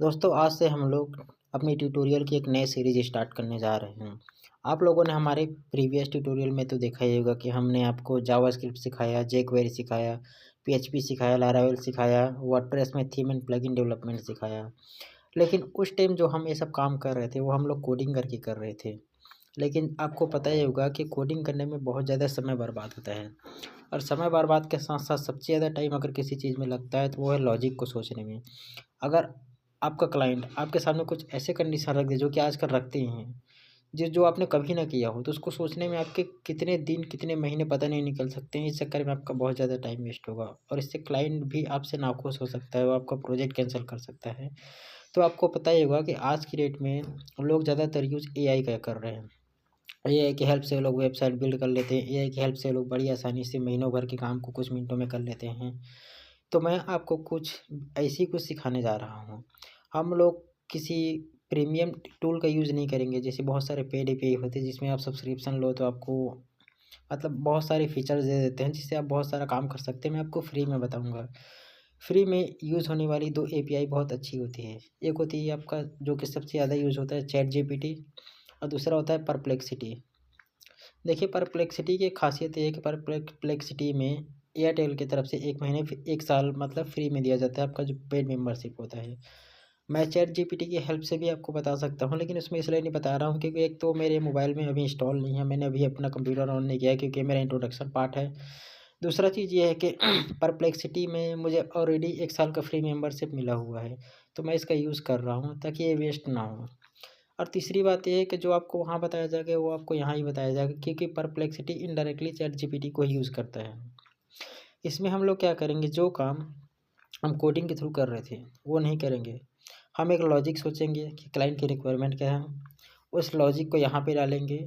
दोस्तों आज से हम लोग अपनी ट्यूटोरियल की एक नई सीरीज स्टार्ट करने जा रहे हैं। आप लोगों ने हमारे प्रीवियस ट्यूटोरियल में तो देखा ही होगा कि हमने आपको जावास्क्रिप्ट सिखाया, जेक्वेरी सिखाया, पीएचपी सिखाया, लारावेल सिखाया, वर्डप्रेस में थीम एंड प्लगइन डेवलपमेंट सिखाया। लेकिन उस टाइम जो हम ये सब काम कर रहे थे वो हम लोग कोडिंग करके कर रहे थे। लेकिन आपको पता ही होगा कि कोडिंग करने में बहुत ज़्यादा समय बर्बाद होता है और समय बर्बाद के साथ साथ सबसे ज़्यादा टाइम अगर किसी चीज़ में लगता है तो वो है लॉजिक को सोचने में। अगर आपका क्लाइंट आपके सामने कुछ ऐसे कंडीशन रख दे जो कि आजकल रखते ही हैं, जो आपने कभी ना किया हो, तो उसको सोचने में आपके कितने दिन, कितने महीने पता नहीं निकल सकते हैं। इस चक्कर में आपका बहुत ज़्यादा टाइम वेस्ट होगा और इससे क्लाइंट भी आपसे नाखुश हो सकता है, वो आपका प्रोजेक्ट कैंसल कर सकता है। तो आपको पता ही होगा कि आज की डेट में लोग ज़्यादातर यूज़ एआई का कर रहे हैं। एआई की हेल्प से लोग वेबसाइट बिल्ड कर लेते हैं, एआई की हेल्प से लोग बड़ी आसानी से महीनों भर के काम को कुछ मिनटों में कर लेते हैं। तो मैं आपको कुछ ऐसी कुछ सिखाने जा रहा हूँ। हम लोग किसी प्रीमियम टूल का यूज़ नहीं करेंगे, जैसे बहुत सारे पेड एपीआई होते हैं जिसमें आप सब्सक्रिप्शन लो तो आपको मतलब बहुत सारे फीचर्स दे देते हैं जिससे आप बहुत सारा काम कर सकते हैं। मैं आपको फ्री में बताऊँगा। फ्री में यूज़ होने वाली 2 एपीआई बहुत अच्छी होती है। एक होती है आपका जो कि सबसे ज़्यादा यूज़ होता है चैट जीपीटी और दूसरा होता है परप्लेक्सिटी। देखिए परप्लेक्सिटी की एक ख़ासियत ये है कि परप्लेक्सिटी में एयरटेल की तरफ से 1 महीने 1 साल मतलब फ्री में दिया जाता है, आपका जो पेड मेंबरशिप होता है। मैं चैट जीपीटी की हेल्प से भी आपको बता सकता हूँ, लेकिन उसमें इसलिए नहीं बता रहा हूँ क्योंकि एक तो मेरे मोबाइल में अभी इंस्टॉल नहीं है, मैंने अभी अपना कंप्यूटर ऑन नहीं किया है क्योंकि मेरा इंट्रोडक्शन पार्ट है। दूसरा चीज़ ये है कि परप्लेक्सिटी में मुझे ऑलरेडी 1 साल का फ्री मेंबरशिप मिला हुआ है, तो मैं इसका यूज़ कर रहा हूँ ताकि ये वेस्ट ना हो। और तीसरी बात ये है कि जो आपको वहाँ बताया जाएगा वो आपको यहाँ ही बताया जाएगा क्योंकि परप्लेक्सिटी इनडायरेक्टली चैट जीपीटी को ही यूज़ करता है। इसमें हम लोग क्या करेंगे, जो काम हम कोडिंग के थ्रू कर रहे थे वो नहीं करेंगे। हम एक लॉजिक सोचेंगे कि क्लाइंट की रिक्वायरमेंट क्या है, उस लॉजिक को यहाँ पे डालेंगे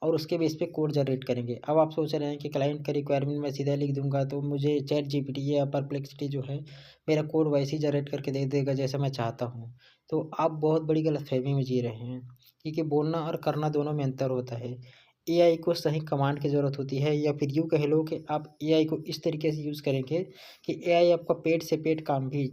और उसके बेस पे कोड जनरेट करेंगे। अब आप सोच रहे हैं कि क्लाइंट का रिक्वायरमेंट मैं सीधा लिख दूंगा तो मुझे चैट जीपीटी या परप्लेक्सिटी जो है मेरा कोड वैसे ही जनरेट करके दे देगा जैसा मैं चाहता हूँ। तो आप बहुत बड़ी गलतफहमी में जी रहे हैं क्योंकि बोलना और करना दोनों में अंतर होता है। एआई को सही कमांड की ज़रूरत होती है, या फिर यूँ कह लो कि आप एआई को इस तरीके से यूज़ करेंगे कि एआई आपका पेट से पेट काम भी